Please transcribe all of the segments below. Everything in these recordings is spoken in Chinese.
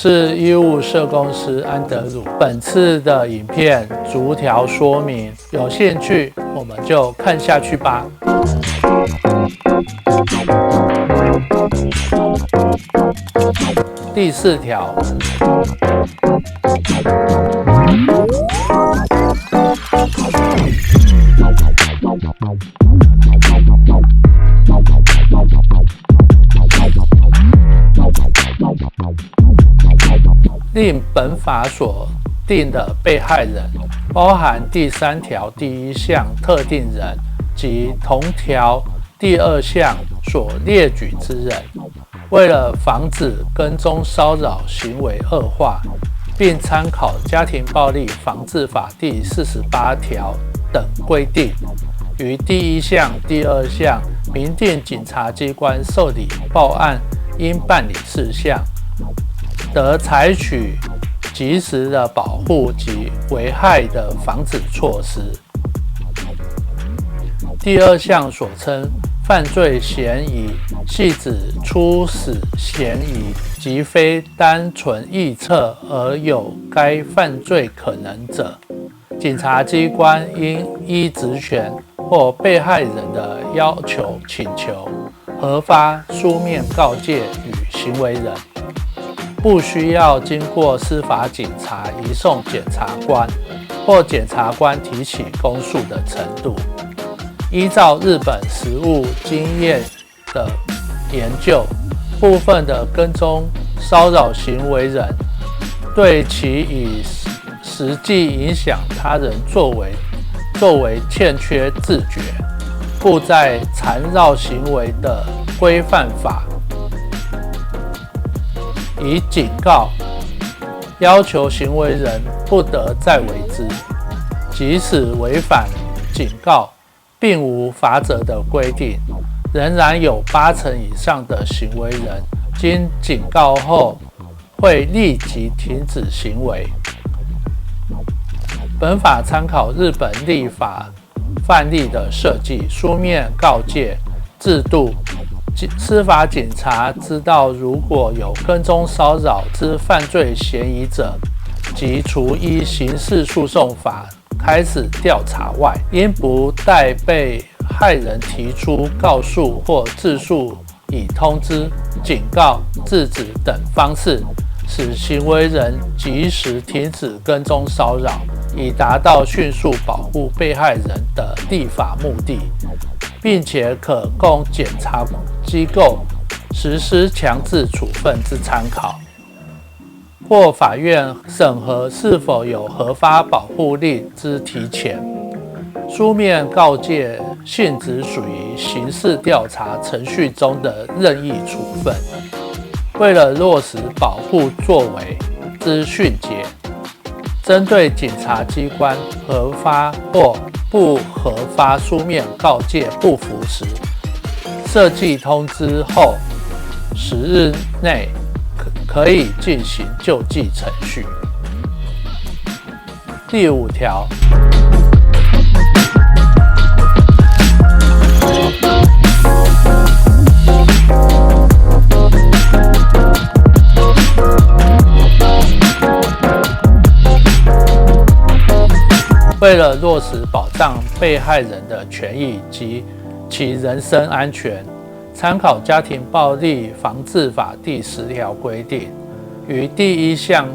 是医务社工师安德鲁。本次的影片逐条说明，有兴趣我们就看下去吧。第4条，令本法所定的被害人，包含第3条第1项特定人及同条第2项所列举之人，为了防止跟踪骚扰行为恶化，并参考家庭暴力防治法第48条等规定，于第1项、第2项明定警察机关受理报案应办理事项，得采取及时的保护及危害的防止措施。第2项所称犯罪嫌疑，系指初始嫌疑及非单纯臆测而有该犯罪可能者，警察机关应依职权或被害人的要求请求，核发书面告诫与行为人，不需要经过司法警察移送检察官或检察官提起公诉的程度。依照日本实务经验的研究，部分的跟踪骚扰行为人对其以实际影响他人作为欠缺自觉，故在缠绕行为的规范法以警告要求行为人不得再为之，即使违反警告并无罚则的规定，仍然有80%以上的行为人经警告后会立即停止行为。本法参考日本立法范例的设计，书面告诫制度，司法警察知道如果有跟踪骚扰之犯罪嫌疑者，即除依刑事诉讼法开始调查外，应不待被害人提出告诉或自诉，以通知、警告、制止等方式，使行为人及时停止跟踪骚扰，以达到迅速保护被害人的立法目的，并且可供检察机构实施强制处分之参考，或法院审核是否有核发保护令之提前。书面告诫性质属于刑事调查程序中的任意处分，为了落实保护作为之训诫，针对检察机关核发或不核发书面告诫不服时，设计通知后10日内可以进行救济程序。第5条，为了落实保障被害人的权益及其人身安全，参考家庭暴力防治法第10条规定，于第1项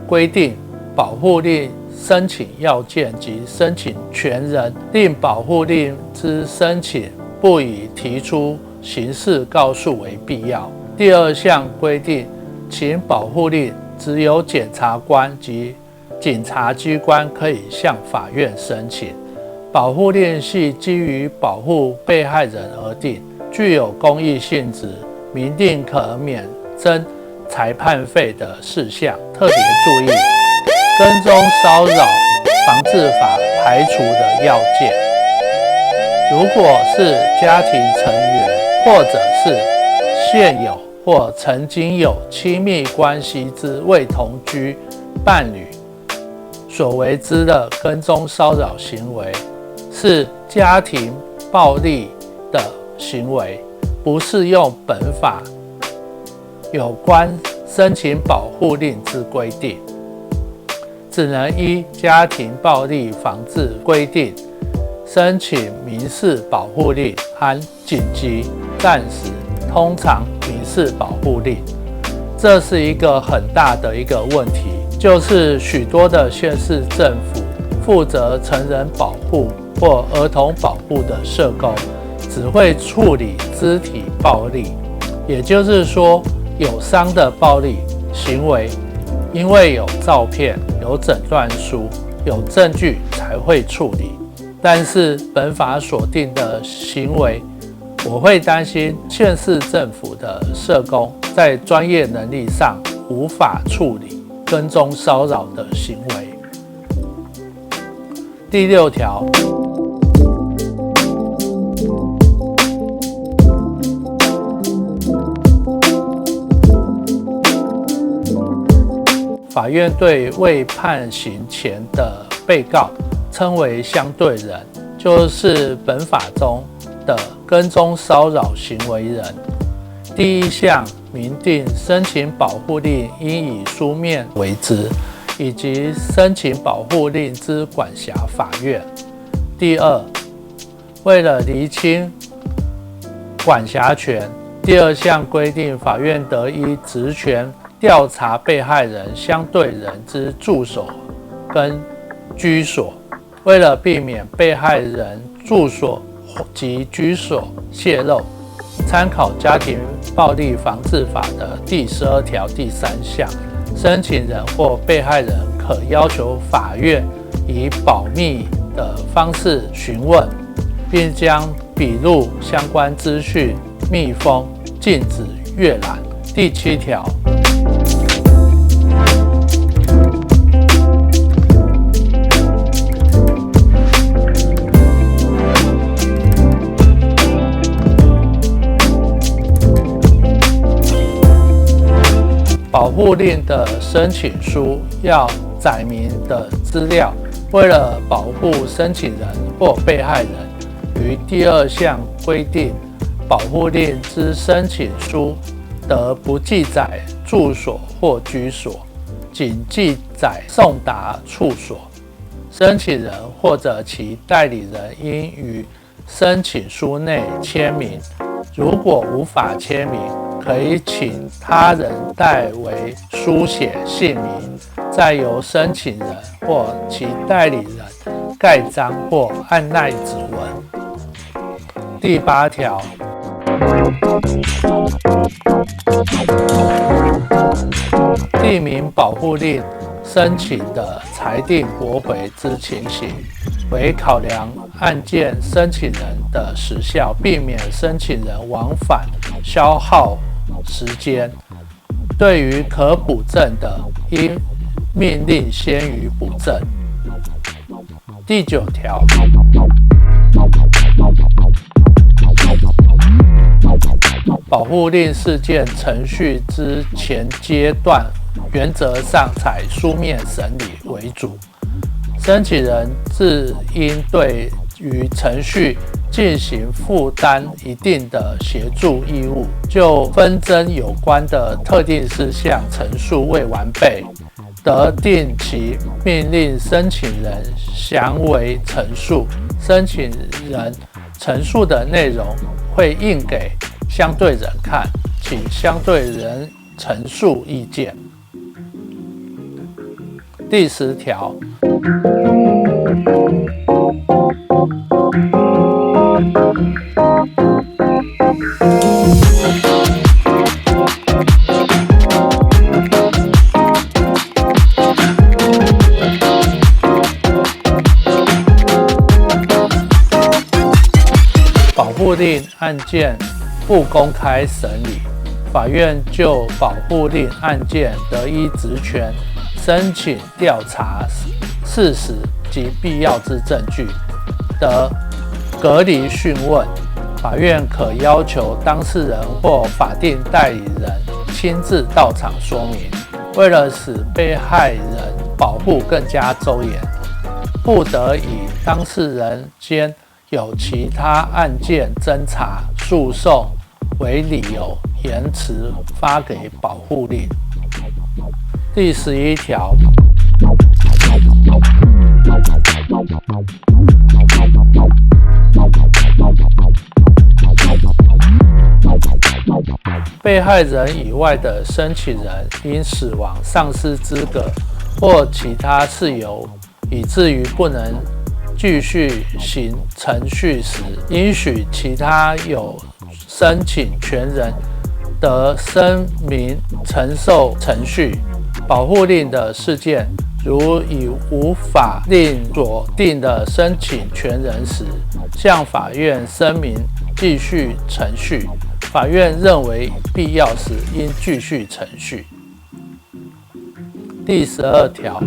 规定保护令申请要件及申请权人令保护令之申请不以提出刑事告诉为必要。第2项规定，其保护令只有检察官及警察机关可以向法院申请。保护令系基于保护被害人而定，具有公益性质，明定可免征裁判费的事项。特别注意，跟踪骚扰防治法排除的要件，如果是家庭成员或者是现有或曾经有亲密关系之未同居伴侣所为之的跟踪骚扰行为，是家庭暴力的行为，不适用本法有关申请保护令之规定，只能依家庭暴力防治规定申请民事保护令和紧急、暂时、通常民事保护令。这是一个很大的一个问题，就是许多的县市政府负责成人保护或儿童保护的社工，只会处理肢体暴力，也就是说，有伤的暴力行为，因为有照片、有诊断书、有证据才会处理。但是本法所定的行为，我会担心县市政府的社工在专业能力上无法处理跟踪骚扰的行为。第6条，法院对未判刑前的被告称为相对人，就是本法中的跟踪骚扰行为人。第1项明定申请保护令应以书面为之，以及申请保护令之管辖法院。第2，为了厘清管辖权，第2项规定法院得依职权调查被害人相对人之住所跟居所。为了避免被害人住所及居所泄露，参考家庭暴力防治法的第12条第3项，申请人或被害人可要求法院以保密的方式询问，并将笔录相关资讯密封，禁止阅览。第7条，保护令的申请书要载明的资料，为了保护申请人或被害人，于第2项规定，保护令之申请书得不记载住所或居所，仅记载送达处所。申请人或者其代理人应于申请书内签名，如果无法签名，可以请他人代为书写姓名，再由申请人或其代理人盖章或按捺指纹。第8条，订明保护令申请的裁定驳回之情形，为考量案件申请人的时效，避免申请人往返消耗时间。对于可补正的，应命令先予补正。第9条，保护令事件程序之前阶段，原则上采书面审理为主。申请人自应对于程序进行负担一定的协助义务，就纷争有关的特定事项陈述未完备，得定期命令申请人详为陈述。申请人陈述的内容会印给相对人看，请相对人陈述意见。第10条，保护令案件不公开审理，法院就保护令案件得依职权申请调查事实及必要之证据，得隔离讯问。法院可要求当事人或法定代理人亲自到场说明。为了使被害人保护更加周延，不得以当事人间有其他案件侦查诉讼为理由延迟发给保护令。第11条，被害人以外的申请人因死亡、丧失资格或其他事由，以至于不能继续行程序时，应许其他有申请权人得声明承受程序。保护令的事件，如已无法令锁定的申请权人时，向法院声明继续程序。法院认为必要时，应继续程序。第12条，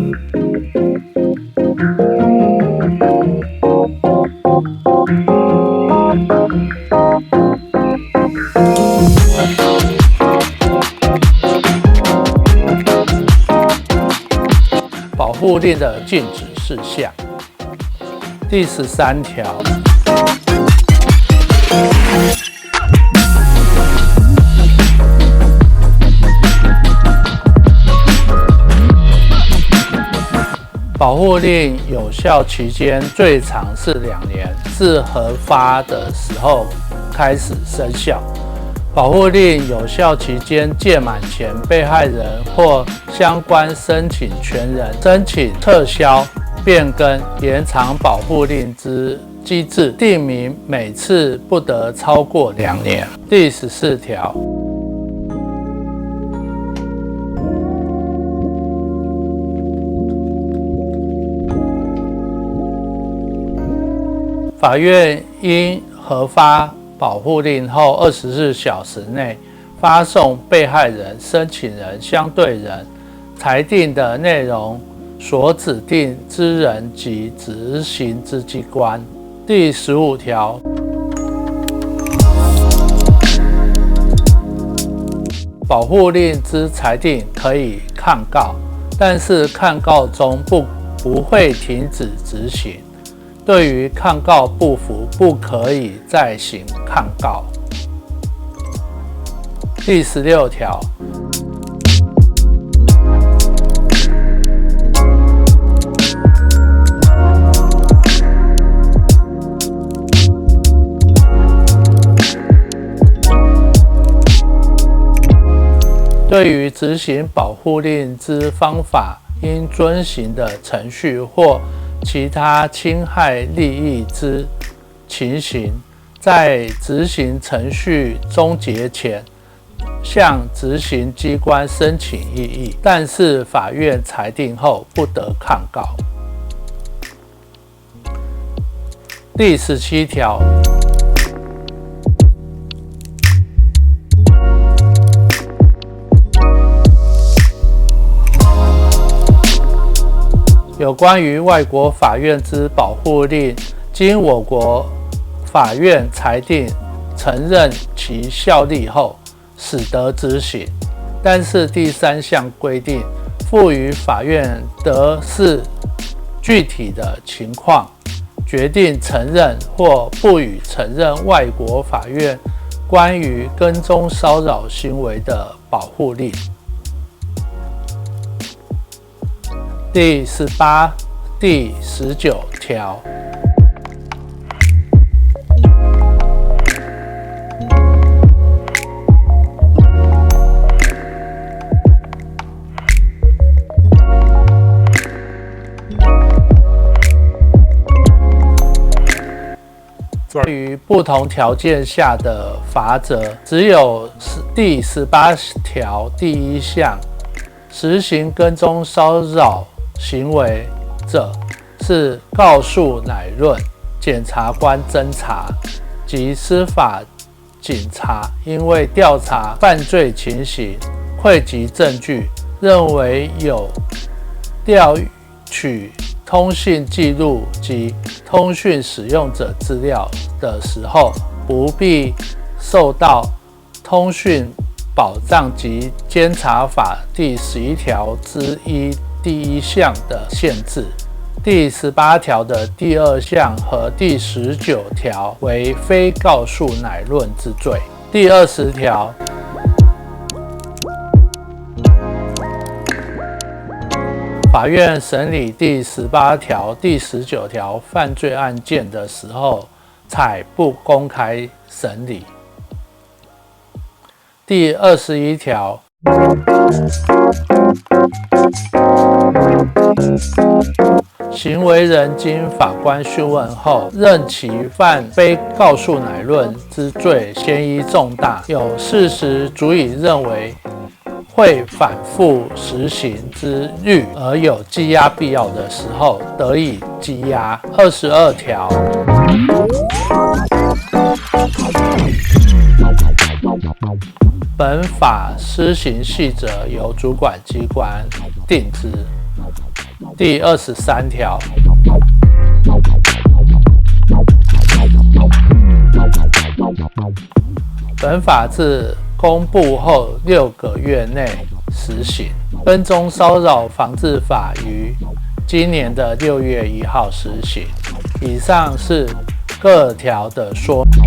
保护令的禁止事项。第13条，保护令有效期间最长是2年，自核发的时候开始生效。保护令有效期间届满前，被害人或相关申请权人申请撤销、变更、延长保护令之机制，订明每次不得超过2年。第14条，法院应核发保护令后24小时内发送被害人、申请人、相对人裁定的内容所指定之人及执行之机关。第15条，保护令之裁定可以抗告，但是抗告中不会停止执行。对于抗告不服，不可以再行抗告。第16条，对于执行保护令之方法，应遵循的程序或其他侵害利益之情形，在执行程序终结前，向执行机关申请异议，但是法院裁定后不得抗告。第17条，有关于外国法院之保护令，经我国法院裁定承认其效力后，始得执行。但是第3项规定，赋予法院得视具体的情况，决定承认或不予承认外国法院关于跟踪骚扰行为的保护令。第18、第19条，对于不同条件下的罚则，只有第18条第1项，实行跟踪骚扰行为者，是告诉乃论、检察官侦查及司法警察，因为调查犯罪情形、汇集证据，认为有调取通讯记录及通讯使用者资料的时候，不必受到通讯保障及监察法第11条之一第1项的限制。第18条的第2项和第19条为非告诉乃论之罪。第20条，法院审理第18条、第19条犯罪案件的时候，采不公开审理。第21条，行为人经法官讯问后，认其犯非告诉乃论之罪嫌疑重大，有事实足以认为会反复实行之虑，而有羁押必要的时候，得以羁押。22条，本法施行细则由主管机关定之。第23条，本法自公布后6个月内实行。跟踪骚扰防治法于今年的6月1号实行。以上是各条的说明。